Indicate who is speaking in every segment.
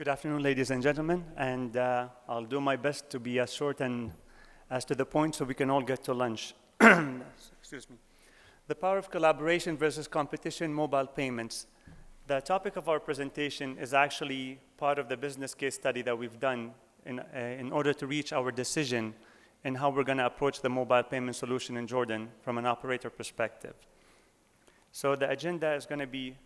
Speaker 1: Good afternoon, ladies and gentlemen, and I'll do my best to be as short and as to the point so we can all get to lunch. Excuse me. The power of collaboration versus competition, mobile payments. The topic of our presentation is actually part of the business case study that we've done in order to reach our decision in how we're going to approach the mobile payment solution in Jordan from an operator perspective. So the agenda is going to be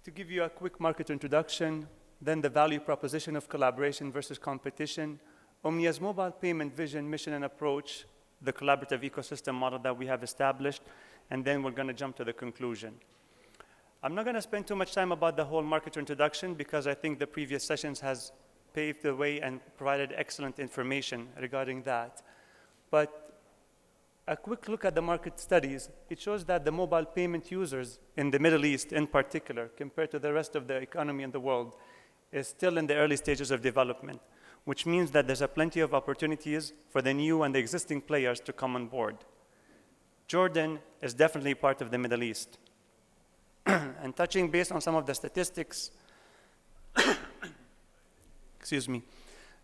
Speaker 1: to give you a quick market introduction, then the value proposition of collaboration versus competition, Umniah's mobile payment vision, mission, and approach, the collaborative ecosystem model that we have established, and then we're going to jump to the conclusion. I'm not going to spend too much time about the whole market introduction because I think the previous sessions has paved the way and provided excellent information regarding that. But a quick look at the market studies, it shows that the mobile payment users in the Middle East in particular, compared to the rest of the economy in the world, is still in the early stages of development, which means that there's plenty of opportunities for the new and the existing players to come on board. Jordan is definitely part of the Middle East. And touching based on some of the statistics, excuse me,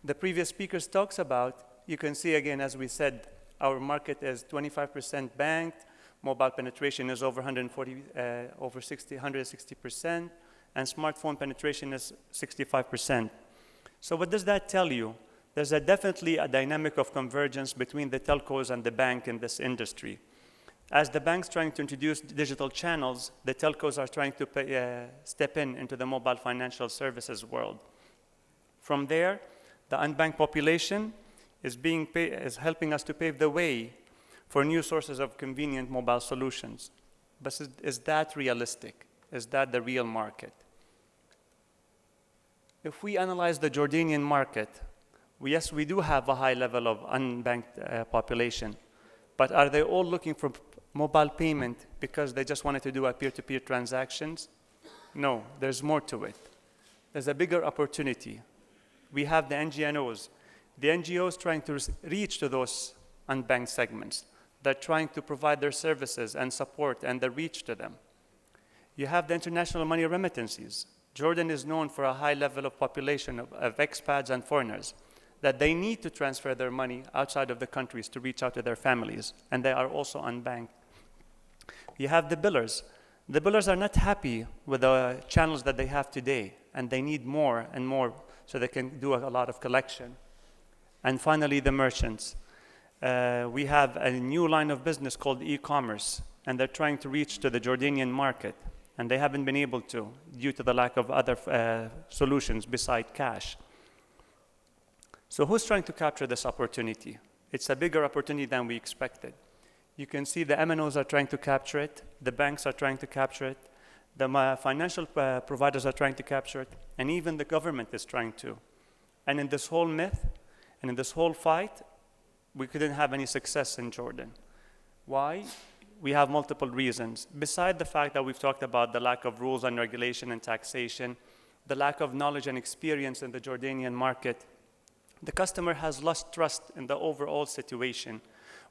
Speaker 1: the previous speakers talks about, you can see again, as we said, our market is 25% banked, mobile penetration is over 160%, and smartphone penetration is 65%. So what does that tell you? There's definitely a dynamic of convergence between the telcos and the bank in this industry. As the bank's trying to introduce digital channels, the telcos are trying to step into the mobile financial services world. From there, the unbanked population is helping us to pave the way for new sources of convenient mobile solutions. But is that realistic? Is that the real market? If we analyze the Jordanian market, yes, we do have a high level of unbanked population, but are they all looking for mobile payment because they just wanted to do a peer-to-peer transactions? No, there's more to it. There's a bigger opportunity. We have the NGOs. The NGOs trying to reach to those unbanked segments. They're trying to provide their services and support and the reach to them. You have the international money remittances. Jordan is known for a high level of population of expats and foreigners that they need to transfer their money outside of the countries to reach out to their families, and they are also unbanked. You have the billers. The billers are not happy with the channels that they have today, and they need more and more so they can do a lot of collection. And finally, the merchants. We have a new line of business called e-commerce, and they're trying to reach to the Jordanian market, and they haven't been able to due to the lack of other solutions beside cash. So who's trying to capture this opportunity? It's a bigger opportunity than we expected. You can see the MNOs are trying to capture it, the banks are trying to capture it, the financial providers are trying to capture it, and even the government is trying to. And in this whole myth, and in this whole fight, we couldn't have any success in Jordan. Why? We have multiple reasons. Beside the fact that we've talked about the lack of rules and regulation and taxation, the lack of knowledge and experience in the Jordanian market, the customer has lost trust in the overall situation.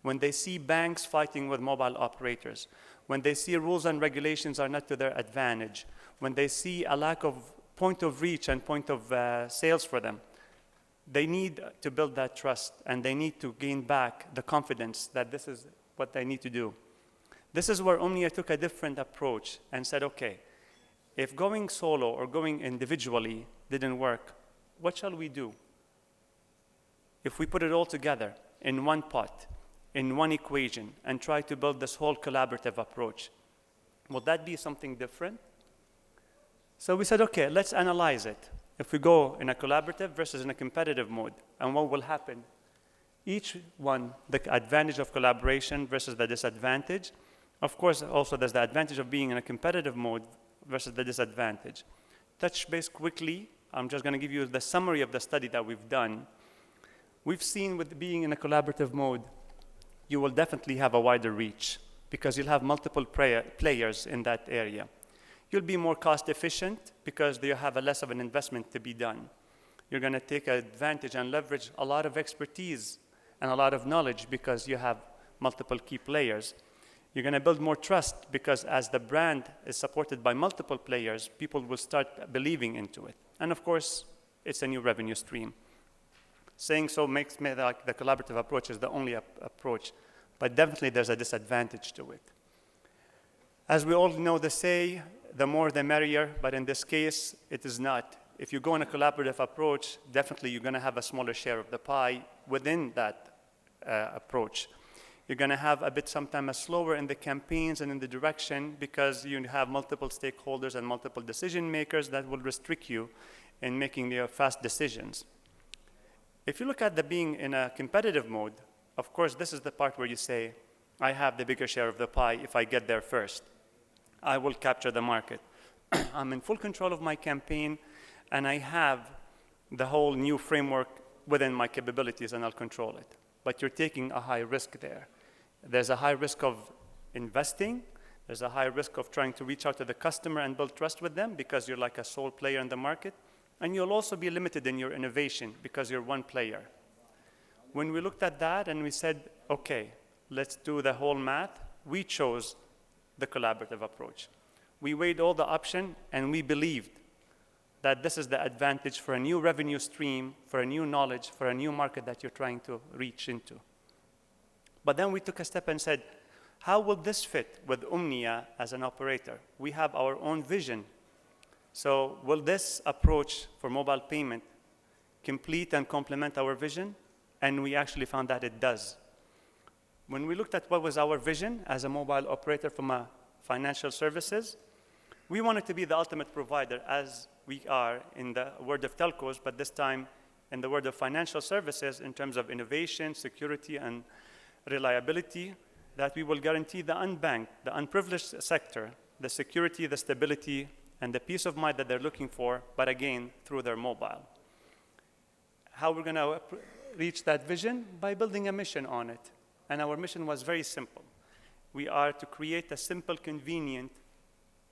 Speaker 1: When they see banks fighting with mobile operators, when they see rules and regulations are not to their advantage, when they see a lack of point of reach and point of sales for them, they need to build that trust and they need to gain back the confidence that this is what they need to do. This is where Umniah took a different approach and said, okay, if going solo or going individually didn't work, what shall we do? If we put it all together in one pot, in one equation, and try to build this whole collaborative approach, will that be something different? So we said, okay, let's analyze it. If we go in a collaborative versus in a competitive mode, and what will happen? Each one, the advantage of collaboration versus the disadvantage. Of course, also there's the advantage of being in a competitive mode versus the disadvantage. Touch base quickly. I'm just going to give you the summary of the study that we've done. We've seen with being in a collaborative mode, you will definitely have a wider reach because you'll have multiple players in that area. You'll be more cost efficient because you have a less of an investment to be done. You're going to take advantage and leverage a lot of expertise and a lot of knowledge because you have multiple key players. You're going to build more trust because as the brand is supported by multiple players, people will start believing into it. And of course, it's a new revenue stream. Saying so makes me like the collaborative approach is the only approach, but definitely there's a disadvantage to it. As we all know, they say, the more the merrier, but in this case, it is not. If you go in a collaborative approach, definitely you're going to have a smaller share of the pie within that approach. You're going to have a bit sometimes slower in the campaigns and in the direction because you have multiple stakeholders and multiple decision makers that will restrict you in making your fast decisions. If you look at the being in a competitive mode, of course, this is the part where you say, I have the bigger share of the pie if I get there first. I will capture the market. I'm in full control of my campaign, and I have the whole new framework within my capabilities, and I'll control it. But you're taking a high risk there. There's a high risk of investing. There's a high risk of trying to reach out to the customer and build trust with them because you're like a sole player in the market. And you'll also be limited in your innovation because you're one player. When we looked at that and we said, okay, let's do the whole math, we chose the collaborative approach. We weighed all the options, and we believed that this is the advantage for a new revenue stream, for a new knowledge, for a new market that you're trying to reach into. But then we took a step and said, how will this fit with Umniah as an operator? We have our own vision. So will this approach for mobile payment complete and complement our vision? And we actually found that it does. When we looked at what was our vision as a mobile operator from a financial services, we wanted to be the ultimate provider as we are in the world of telcos, but this time in the world of financial services in terms of innovation, security, and reliability, that we will guarantee the unbanked, the unprivileged sector, the security, the stability, and the peace of mind that they're looking for, but again, through their mobile. How we're going to reach that vision? By building a mission on it. And our mission was very simple. We are to create a simple, convenient,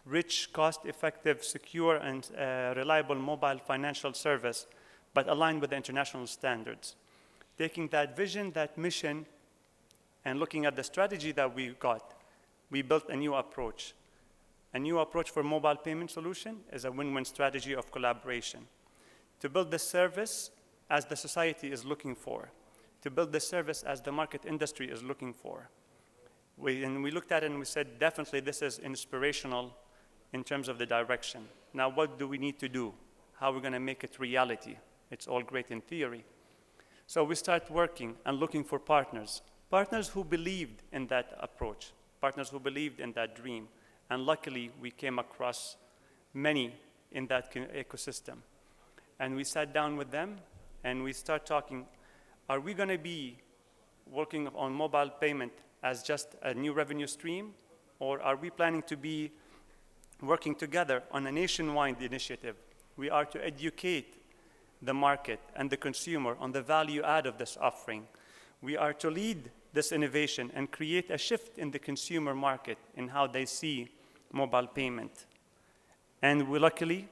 Speaker 1: rich, cost-effective, secure, and reliable mobile financial service, but aligned with the international standards. Taking that vision, that mission, and looking at the strategy that we got, we built a new approach. A new approach for mobile payment solution is a win-win strategy of collaboration. To build the service as the society is looking for, to build the service as the market industry is looking for. And we looked at it and we said, definitely this is inspirational in terms of the direction. Now, what do we need to do? How are we going to make it reality? It's all great in theory. So we start working and looking for partners, partners who believed in that approach, partners who believed in that dream. And luckily, we came across many in that ecosystem. And we sat down with them and we start talking, are we going to be working on mobile payment as just a new revenue stream? Or are we planning to be working together on a nationwide initiative? We are to educate the market and the consumer on the value add of this offering. We are to lead this innovation and create a shift in the consumer market in how they see mobile payment. And luckily,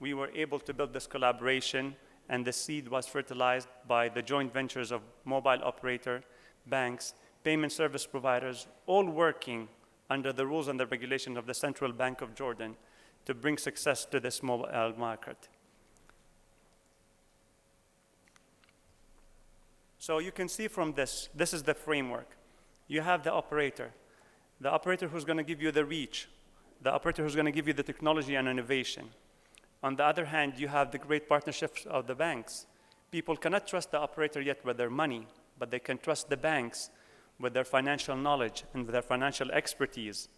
Speaker 1: we were able to build this collaboration, and the seed was fertilized by the joint ventures of mobile operator, banks, payment service providers, all working under the rules and the regulations of the Central Bank of Jordan to bring success to this mobile market. So you can see from this is the framework. You have the operator who's going to give you the reach, the operator who's going to give you the technology and innovation. On the other hand, you have the great partnerships of the banks. People cannot trust the operator yet with their money, but they can trust the banks with their financial knowledge and with their financial expertise.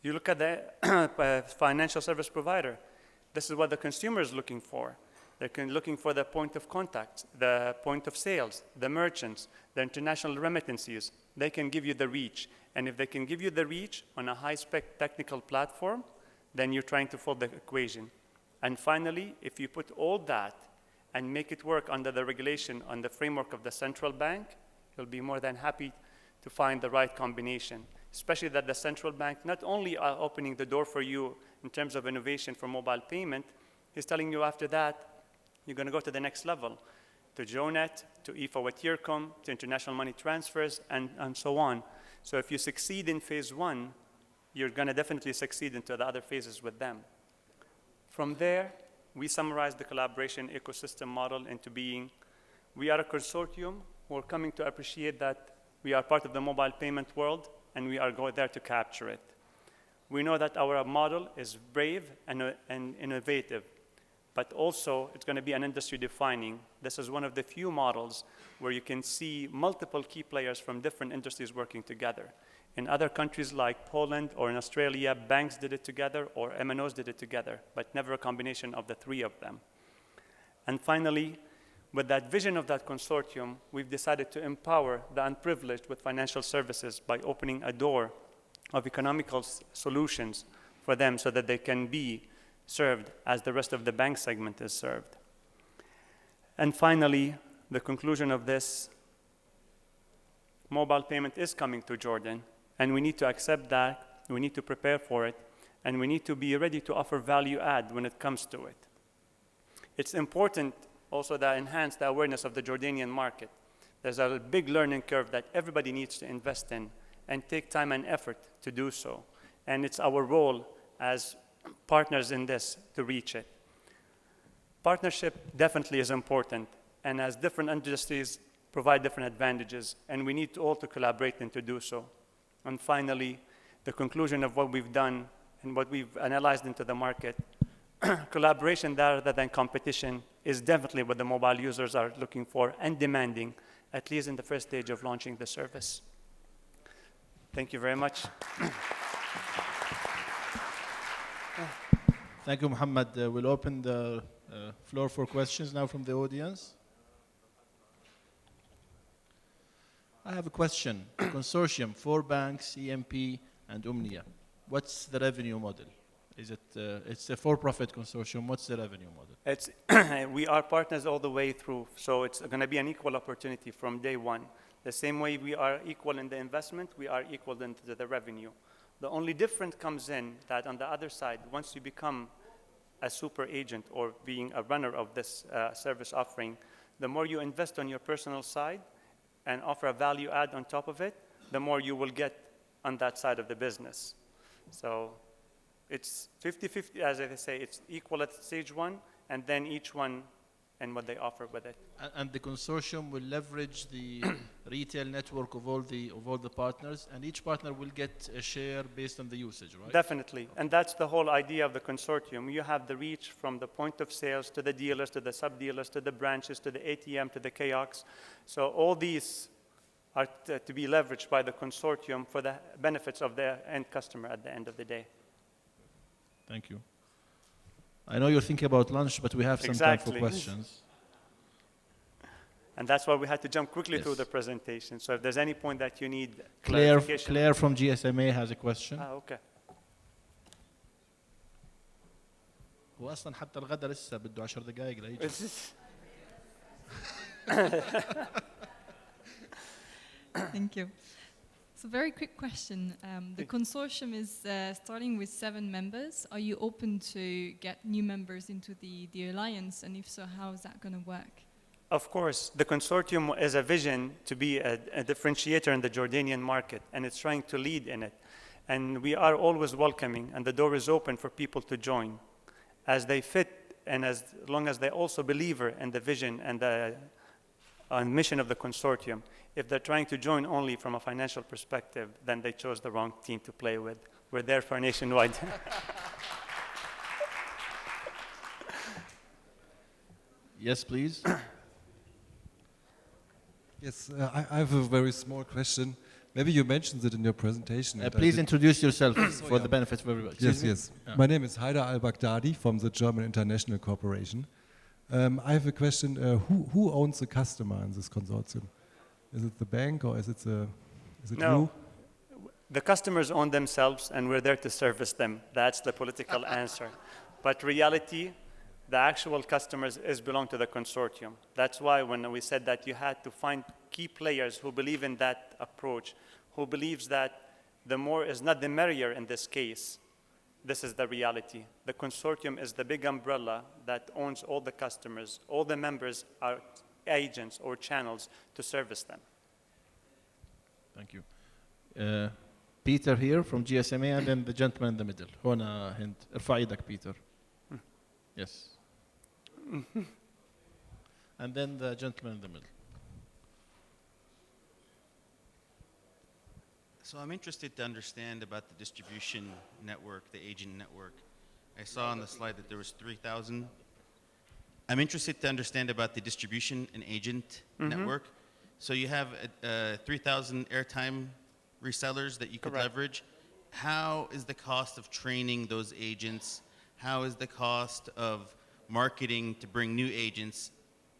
Speaker 1: You look at the financial service provider. This is what the consumer is looking for. They're looking for the point of contact, the point of sales, the merchants, the international remittances. They can give you the reach. And if they can give you the reach on a high-spec technical platform, then you're trying to solve the equation. And finally, if you put all that and make it work under the regulation, on the framework of the central bank, you'll be more than happy to find the right combination, especially that the central bank not only are opening the door for you in terms of innovation for mobile payment, he's telling you after that, you're going to go to the next level, to JONET, to IFA Watircom, to international money transfers, and so on. So if you succeed in phase one, you're going to definitely succeed into the other phases with them. From there, we summarize the collaboration ecosystem model into being, we are a consortium who are coming to appreciate that we are part of the mobile payment world and we are going there to capture it. We know that our model is brave and innovative, but also it's going to be an industry defining. This is one of the few models where you can see multiple key players from different industries working together. In other countries like Poland or in Australia, banks did it together or MNOs did it together, but never a combination of the three of them. And finally, with that vision of that consortium, we've decided to empower the unprivileged with financial services by opening a door of economical solutions for them so that they can be served as the rest of the bank segment is served. And finally, the conclusion of this, mobile payment is coming to Jordan, and we need to accept that, we need to prepare for it, and we need to be ready to offer value add when it comes to it. It's important also to enhance the awareness of the Jordanian market. There's a big learning curve that everybody needs to invest in and take time and effort to do so. And it's our role as partners in this to reach it. Partnership definitely is important, and as different industries provide different advantages, and we need to all to collaborate and to do so. And finally, the conclusion of what we've done and what we've analyzed into the market, collaboration rather than competition is definitely what the mobile users are looking for and demanding, at least in the first stage of launching the service. Thank you very much.
Speaker 2: Thank you, Mohammad. We'll open the floor for questions now from the audience. I have a question. Consortium, 4 banks, EMP, and Umniah. What's the revenue model? Is it, it's a for-profit consortium. What's the revenue model?
Speaker 1: It's we are partners all the way through, so it's going to be an equal opportunity from day one. The same way we are equal in the investment, we are equal into the revenue. The only difference comes in that on the other side, once you become a super agent or being a runner of this service offering, the more you invest on your personal side and offer a value add on top of it, the more you will get on that side of the business. So it's 50-50, as I say, it's equal at stage one, and then each one and what they offer with it.
Speaker 2: And the consortium will leverage the retail network of all the partners, and each partner will get a share based on the usage, right?
Speaker 1: Definitely, and that's the whole idea of the consortium. You have the reach from the point of sales to the dealers, to the sub-dealers, to the branches, to the ATM, to the kiosks. So all these are to be leveraged by the consortium for the benefits of the end customer at the end of the day.
Speaker 2: Thank you. I know you're thinking about lunch, but we have some time for questions.
Speaker 1: And that's why we had to jump quickly through the presentation. So if there's any point that you need
Speaker 2: Claire
Speaker 1: clarification.
Speaker 2: from GSMA has a question.
Speaker 1: Okay.
Speaker 2: هو أصلاً حتى الغداء لسه بده 10 دقائق ليجي.
Speaker 3: Thank you. So very quick question. The consortium is starting with 7 members. Are you open to get new members into the alliance? And if so, how is that going to work?
Speaker 1: Of course, the consortium is a vision to be a differentiator in the Jordanian market, and it's trying to lead in it. And we are always welcoming, and the door is open for people to join as they fit, and as long as they also believe in the vision and the mission of the consortium. If they're trying to join only from a financial perspective, then they chose the wrong team to play with. We're there for nationwide.
Speaker 2: Yes, please.
Speaker 4: Yes, I have a very small question. Maybe you mentioned it in your presentation.
Speaker 2: Please introduce yourself for the benefit of everybody.
Speaker 4: Yes, yes. Yeah. My name is Haider Al-Baghdadi from the German International Corporation. I have a question. Who owns the customer in this consortium? Is it the bank or is it you?
Speaker 1: The customers own themselves, and we're there to service them. That's the political answer. But reality, the actual customers belong to the consortium. That's why when we said that you had to find key players who believe in that approach, who believes that the more is not the merrier in this case. This is the reality. The consortium is the big umbrella that owns all the customers. All the members are agents or channels to service them.
Speaker 2: Thank you. Peter here from GSMA, and then the gentleman in the middle. هنا هند. ارفع ايدك Peter. Yes. And then the gentleman in the middle.
Speaker 5: So I'm interested to understand about the distribution network, the agent network. I saw on the slide that there was 3,000. I'm interested to understand about the distribution and agent network. So you have 3,000 airtime resellers that you could
Speaker 1: Correct.
Speaker 5: leverage. How is the cost of training those agents? How is the cost of marketing to bring new agents?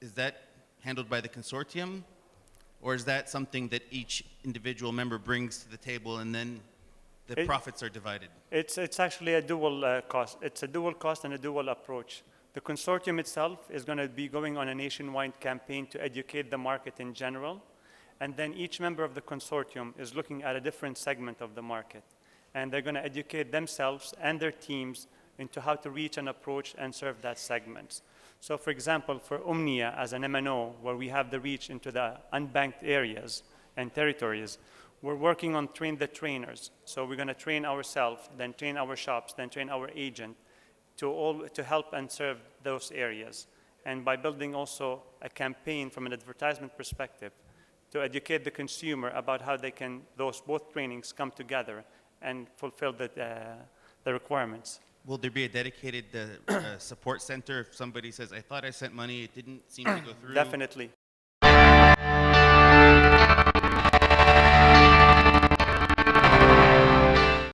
Speaker 5: Is that handled by the consortium? Or is that something that each individual member brings to the table and then the profits are divided?
Speaker 1: It's actually a dual cost. It's a dual cost and a dual approach. The consortium itself is going to be going on a nationwide campaign to educate the market in general. And then each member of the consortium is looking at a different segment of the market. And they're going to educate themselves and their teams into how to reach and approach and serve that segment. So for example, for Umniah as an MNO, where we have the reach into the unbanked areas and territories, we're working on train the trainers. So we're going to train ourselves, then train our shops, then train our agent to help and serve those areas. And by building also a campaign from an advertisement perspective to educate the consumer about how they can, those both trainings come together and fulfill the requirements.
Speaker 5: Will there be a dedicated support center if somebody says, I thought I sent money, it didn't seem to go through?
Speaker 1: Definitely.